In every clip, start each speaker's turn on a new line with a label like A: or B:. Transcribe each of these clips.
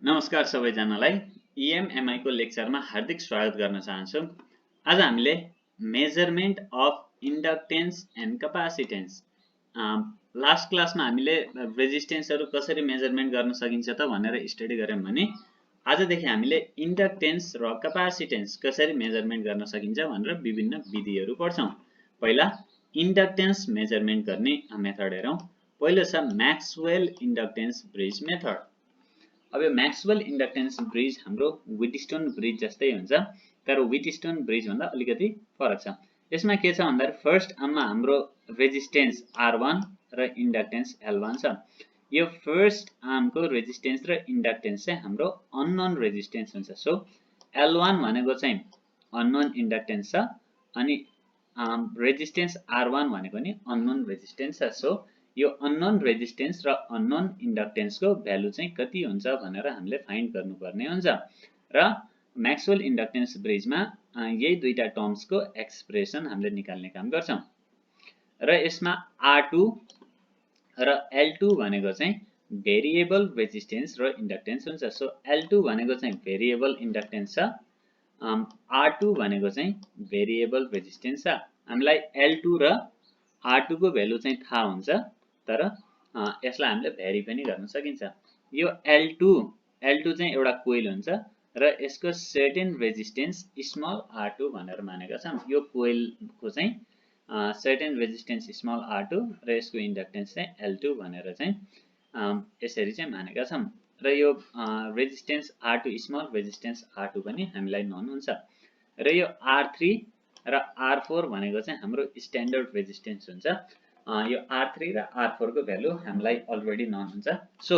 A: नमस्कार सबैजनालाई इएमएमआई को लेक्चरमा हार्दिक स्वागत गर्न चाहन्छु। आज हामीले measurement of inductance and capacitance last क्लासमा हामीले रेजिस्टेन्सहरु कसरी मेजरमेन्ट गर्न सकिन्छ त भनेर स्टडी गर्यौं भने आजदेखि हामीले इन्डक्टेन्स र क्यापासिटेन्स कसरी मेजरमेन्ट गर्न सकिन्छ भनेर विभिन्न विधिहरु पढ्छौं। पहिला इन्डक्टेन्स मेजरमेन्ट गर्ने मेथड हेरौं। पहिलो छ म्याक्सवेल इन्डक्टेन्स ब्रिज मेथड। अब यो म्याक्सवेल इन्डक्टेन्स ब्रिज हाम्रो व्हिटस्टोन ब्रिज जस्तै हुन्छ, तर व्हिटस्टोन ब्रिज भन्दा अलिकति फरक छ। यसमा के छ भन्दा फर्स्ट आर्ममा हाम्रो रेजिस्टेन्स R1 र इन्डक्टेन्स L1 छ। यो फर्स्ट आर्मको रेजिस्टेन्स र इन्डक्टेन्स चाहिँ हाम्रो अननोन रेजिस्टेन्स हुन्छ। सो L1 भनेको चाहिँ अननोन इन्डक्टेन्स छ अनि रेजिस्टेन्स R1 भनेको नि अननोन रेजिस्टेन्स छ। सो यो अननोन रेजिस्टेन्स र अननोन इन्डक्टेन्सको भ्यालु चाहिँ कति हुन्छ भनेर हामीले फाइन्ड गर्नुपर्ने हुन्छ। र म्याक्सवेल इन्डक्टेन्स ब्रिजमा यही दुईटा टर्म्सको एक्सप्रेसन हामीले निकाल्ने काम गर्छौं। र यसमा R2 र L2 भनेको चाहिँ भेरिएबल रेजिस्टेन्स र इन्डक्टेन्स हुन्छ। सो L2 भनेको चाहिँ भेरिएबल इन्डक्टेन्स छ, R2 भनेको चाहिँ भेरिएबल रेजिस्टेन्स छ। हामीलाई L2 र R2 को भ्यालु चाहिँ थाहा हुन्छ, तर यसलाई हामीले भ्यारी पनि गर्न सकिन्छ। यो L2 चाहिँ एउटा कोइल हुन्छ र यसको सर्टेन रेजिस्टेन्स स्मल R2 भनेर मानेका छौं। यो कोइलको चाहिँ सर्टेन रेजिस्टेन्स स्मल R2 र यसको इन्डक्टेन्स चाहिँ L2 भनेर चाहिँ यसरी चाहिँ मानेका छौं। र यो resistance R2 small resistance R2 पनि हामीलाई नोन हुन्छ। र यो R3 र R4 भनेको चाहिँ हाम्रो स्ट्यान्डर्ड रेजिस्टेन्स हुन्छ। यो R3 र R4 को भ्यालु हामीलाई अलरेडी नोन हुन्छ। सो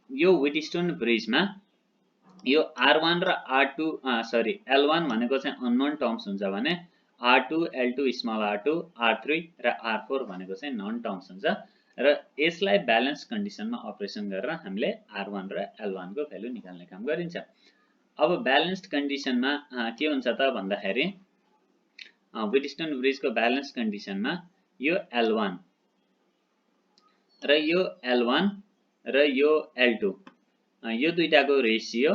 A: यो व्हिटस्टोन ब्रिजमा यो R1 र L1 भनेको चाहिँ अननोन टर्म्स हुन्छ भने R2, L2 small R2, R3 र R4 भनेको चाहिँ नोन टर्म्स हुन्छ। र यसलाई ब्यालेन्स कन्डिसनमा अपरेसन गरेर हामीले R1 र L1 को भ्यालु निकाल्ने काम गरिन्छ। अब ब्यालेन्स्ड कन्डिसनमा के हुन्छ त भन्दाखेरि व्हिटस्टोन ब्रिजको ब्यालेन्स कन्डिसनमा यो L1 र यो L1 र यो L2 यो दुईटाको रेशियो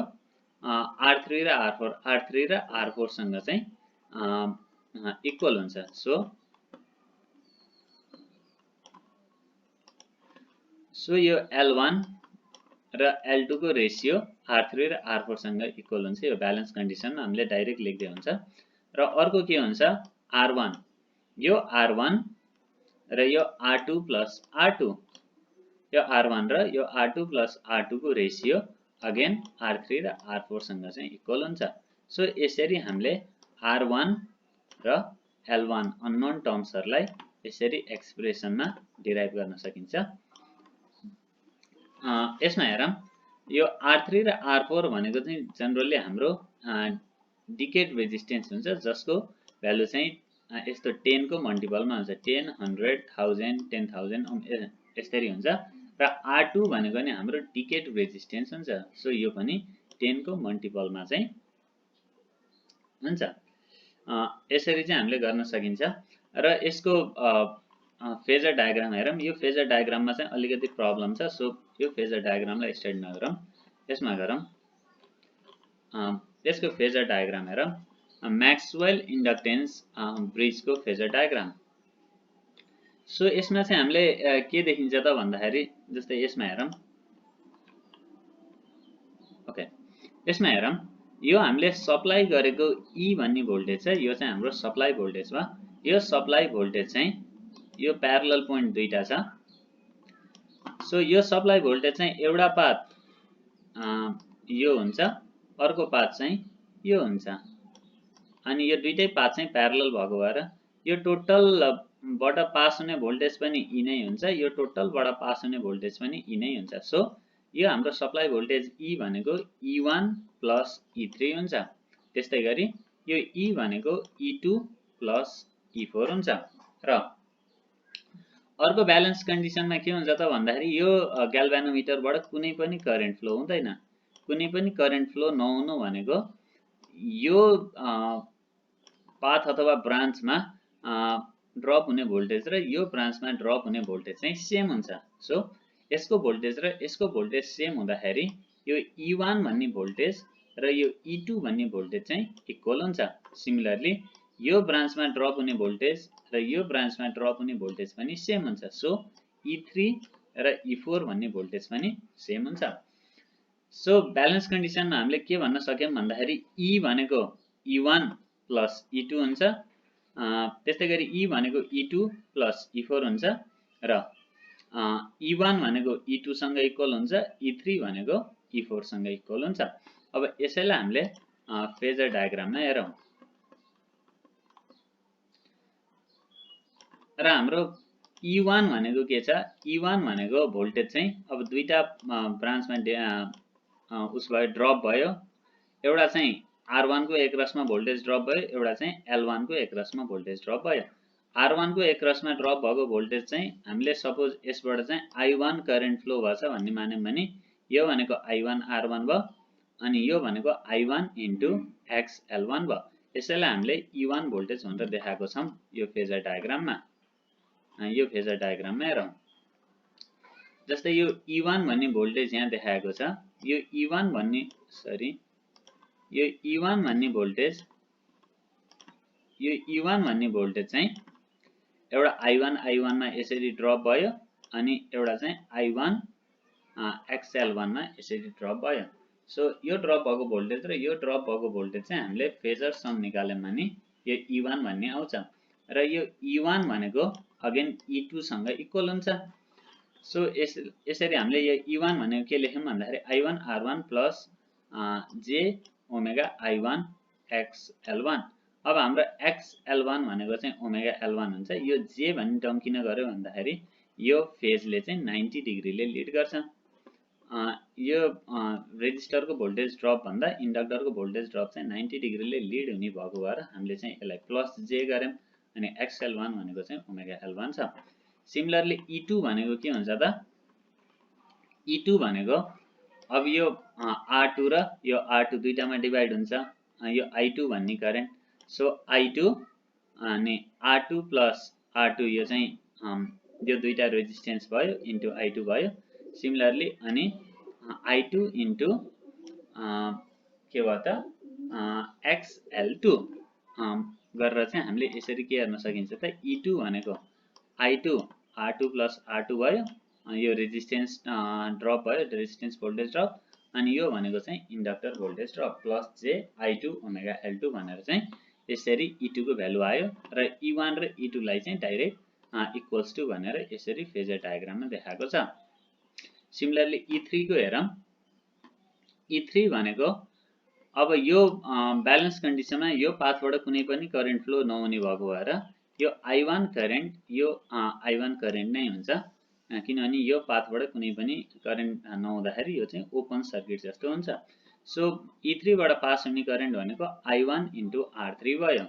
A: R3 र R4 सँग चाहिँ इक्वल हुन्छ। सो यो L1 र L2 को रेशियो R3 र R4 सँग इक्वल हुन्छ। यो ब्यालेन्स कन्डिसनमा हामीले डाइरेक्ट लेख्दै हुन्छ। र अर्को के हुन्छ R1, यो R1 र यो R2 प्लस R2, यो R1 र यो R2 प्लस R2 को रेशियो अगेन R3 र R4 सँग चाहिँ इक्वल हुन्छ। सो यसरी हामीले R1 र L1 अननोन टर्म्सहरुलाई यसरी एक्सप्रेसनमा डिराइभ गर्न सकिन्छ। यसमा हेरौं, यो R3 र R4 भनेको चाहिँ जनरली हाम्रो डिकेड रेजिस्टेन्स हुन्छ, जसको भ्यालु चाहिँ यस्तो 10 को मल्टिपलमा हुन्छ। 10, 100, 1000, 10,000 यसरी हुन्छ। र R2 भनेको नि हाम्रो डिकेड रेजिस्टेन्स हुन्छ। सो यो पनि 10 को मल्टिपलमा चाहिँ हुन्छ। यसरी चाहिँ हामीले गर्न सकिन्छ। र यसको फेजर डायग्राम हेरौं। यो फेजर डायग्राममा चाहिँ अलिकति प्रब्लम छ। सो यो फेजर डायग्रामलाई स्टडी नगरौं, यसमा गरौं। यसको फेजर डायग्राम हेरौं। म्याक्सवेल इन्डक्टेन्स ब्रिजको फेजर डायग्राम। सो यसमा चाहिँ हामीले के देखिन्छ त भन्दाखेरि जस्तै यसमा हेरौं। ओके, यसमा हेरौं, यो हामीले सप्लाई गरेको E भन्ने भोल्टेज छ। यो चाहिँ हाम्रो सप्लाई भोल्टेज भयो। यो सप्लाई भोल्टेज चाहिँ यो प्यारलल पोइन्ट दुईटा छ। सो यो सप्लाई भोल्टेज चाहिँ एउटा पाथ यो हुन्छ, अर्को पाथ चाहिँ यो हुन्छ। अनि यो दुईटै पाथ चाहिँ प्यारलल भएको भएर यो टोटल बाट पास हुने भोल्टेज पनि E नै हुन्छ, यो टोटल बाट पास हुने भोल्टेज पनि E नै हुन्छ। सो यो हाम्रो सप्लाई भोल्टेज E भनेको E1 प्लस E3 हुन्छ। त्यस्तै गरी यो E भनेको E2 प्लस E4 हुन्छ। र अर्को ब्यालेन्स कन्डिसनमा के हुन्छ त भन्दाखेरि यो ग्याल्भानोमिटरबाट कुनै पनि करेन्ट फ्लो हुँदैन। कुनै पनि करेन्ट फ्लो नहुनु भनेको यो पाथ अथवा ब्रान्चमा ड्रप हुने भोल्टेज र यो ब्रान्चमा ड्रप हुने भोल्टेज चाहिँ सेम हुन्छ। सो यसको भोल्टेज र यसको भोल्टेज सेम हुँदाखेरि यो E1 भन्ने भोल्टेज र यो E2 भन्ने भोल्टेज चाहिँ इक्वल हुन्छ। सिमिलरली यो ब्रान्चमा ड्रप हुने भोल्टेज र यो ब्रान्चमा ड्रप हुने भोल्टेज पनि सेम हुन्छ। सो E3 र E4 भन्ने भोल्टेज पनि सेम हुन्छ। सो ब्यालेन्स कन्डिसनमा हामीले के भन्न सक्यौं भन्दाखेरि E भनेको E1 प्लस E2 हुन्छ, त्यस्तै गरी E भनेको E2 प्लस E4 हुन्छ र E1 भनेको E2 सँग इक्वल हुन्छ, E3 भनेको E4 सँग इक्वल हुन्छ। अब यसैलाई हामीले फेजर डायग्राममा हेरौं र हाम्रो E1 भनेको के छ? E1 भनेको भोल्टेज चाहिँ अब दुईटा ब्रान्चमा उस भयो ड्रप भयो, एउटा चाहिँ R1 को एकरसमा भोल्टेज ड्रप भयो, एउटा चाहिँ L1 को एकरसमा भोल्टेज ड्रप भयो। R1 को एकरसमा ड्रप भएको भोल्टेज चाहिँ हामीले सपोज यसबाट चाहिँ I1 करेन्ट फ्लो भछ भन्ने मान्यौं भने यो भनेको I1 R1 भयो अनि यो भनेको I1 इन्टु X L1 भयो। यसैलाई हामीले E1 भोल्टेज भनेर देखाएको छौं यो फेजर डायग्राममा। यो फेजर डायग्राममा हेरौं। जस्तै यो E1 भन्ने भोल्टेज यहाँ देखाएको छ। यो E1 भन्ने यो E1 भन्ने भोल्टेज चाहिँ एउटा I1 मा यसरी ड्रप भयो अनि एउटा चाहिँ I1 XL1 मा यसरी ड्रप भयो। सो यो ड्रप भएको भोल्टेज र यो ड्रप भएको भोल्टेज चाहिँ हामीले फेजर सम निकाल्यौं भने यो E1 भन्ने आउँछ र यो E1 भनेको अगेन E2 सँग इक्वल हुन्छ। सो यसरी हामीले यो E1 भनेको के लेख्यौं भन्दाखेरि I1 R1 plus J omega I1 XL1। अब हाम्रो XL1 भनेको चाहिँ ओमेगा L1 हुन्छ। यो J भन्ने टर्म किन गर्यो भन्दाखेरि यो फेजले चाहिँ 90 डिग्रीले लिड गर्छ। यो रेजिस्टरको भोल्टेज ड्रप भन्दा इन्डक्टरको भोल्टेज ड्रप चाहिँ 90 डिग्रीले लिड हुने भएको भएर हामीले चाहिँ यसलाई प्लस J गर्यौं अनि XL1 भनेको चाहिँ ओमेगा L1 छ। सिमिलरली E2 भनेको के हुन्छ त? E2 भनेको अब यो R2 र यो R2 दुईटामा डिभाइड हुन्छ, यो I2 भन्ने करेन्ट। सो I2 अनि R2 प्लस R2 यो चाहिँ यो दुईटा रेजिस्टेन्स भयो इन्टु I2 भयो। सिमिलरली अनि I2 इन्टु के भयो त XL2 गरेर चाहिँ हामीले यसरी के गर्न सकिन्छ त? E2 भनेको I2 R2 प्लस R2 भयो, यो रेजिस्टेन्स ड्रप भयो, रेजिस्टेन्स भोल्टेज ड्रप, अनि यो भनेको चाहिँ inductor voltage drop plus J I2 omega L2 भनेर चाहिँ यसरी E2 को भ्यालु आयो र E1 र E2 लाई चाहिँ डाइरेक्ट इक्वल्स टु भनेर यसरी फेजर डायग्राममा देखाएको छ। सिमिलरली E3 को हेरौं। E3 भनेको अब यो ब्यालेन्स कन्डिसनमा यो पाथबाट कुनै पनि करेन्ट फ्लो नहुने भएको भएर यो I1 करेन्ट यो I1 करेन्ट नै हुन्छ, किनभने यो पाथबाट कुनै पनि करेन्ट नहुँदाखेरि यो चाहिँ ओपन सर्किट जस्तो हुन्छ। सो E3 बाट पास हुने करेन्ट भनेको I1 इन्टु R3 भयो।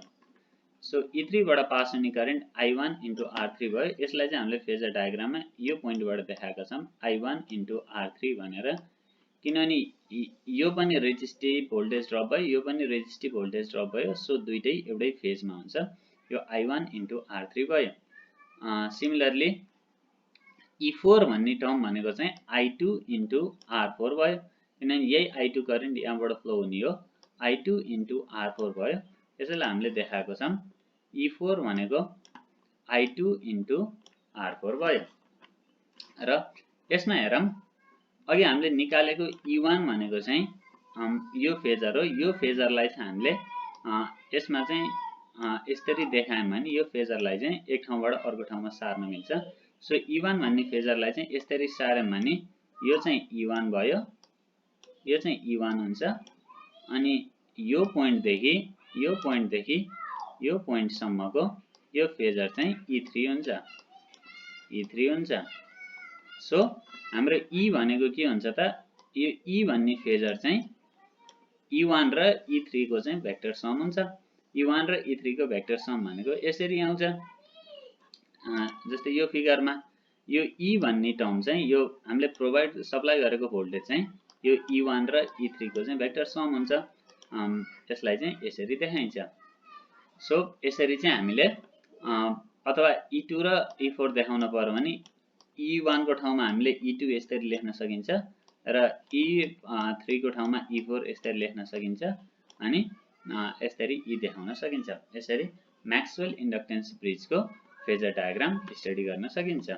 A: सो E3 बाट पास हुने करेन्ट I1 इन्टु R3 भयो। यसलाई चाहिँ हामीले फेजर डायग्राममा यो पोइन्टबाट देखाएका छौं I1 इन्टु R3 भनेर, किनभने यो पनि रेजिस्टिभ भोल्टेज ड्रप भयो, यो पनि रेजिस्टिभ भोल्टेज ड्रप भयो। सो दुईटै एउटै फेजमा हुन्छ। यो I1 इन्टु R3 भयो। सिमिलरली E4 भन्ने टर्म भनेको चाहिँ I2 इन्टु R4 भयो, किनभने यही I2 करेन्ट यहाँबाट फ्लो हुने हो। I2 इन्टु R4 भयो। यसैलाई हामीले देखाएको छौं E4 भनेको I2 इन्टु R4 भयो। र यसमा हेरौं, अघि हामीले निकालेको E1 भनेको चाहिँ यो फेजर हो। यो फेजरलाई चाहिँ हामीले यसमा चाहिँ यसरी देखायौं भने यो फेजरलाई चाहिँ एक ठाउँबाट अर्को ठाउँमा सार्न मिल्छ। सो E1 भन्ने फेजरलाई चाहिँ यसरी सार्यौं भने यो चाहिँ E1 भयो, यो चाहिँ E1 हुन्छ अनि यो पोइन्टदेखि यो पोइन्टसम्मको यो फेजर चाहिँ E3 हुन्छ, E3 हुन्छ। सो हाम्रो E भनेको के हुन्छ त? यो E भन्ने फेजर चाहिँ E1 र E3 को चाहिँ भेक्टर सम हुन्छ। E1 र E3 को भेक्टर सम भनेको यसरी आउँछ। जस्तै यो फिगरमा यो E भन्ने टर्म चाहिँ यो हामीले सप्लाई गरेको भोल्टेज चाहिँ यो E1 र E3 को चाहिँ भेक्टर सम हुन्छ। यसलाई चाहिँ यसरी देखाइन्छ। सो यसरी चाहिँ हामीले अथवा E2 र E4 देखाउन पर्यो भने E1 को ठाउँमा हामीले E2 यसरी लेख्न सकिन्छ र E3 को ठाउँमा E4 यसरी लेख्न सकिन्छ अनि यसरी E देखाउन सकिन्छ। यसरी म्याक्सवेल इन्डक्टेन्स ब्रिजको फेजर डायग्राम स्टडी गर्न सकिन्छ।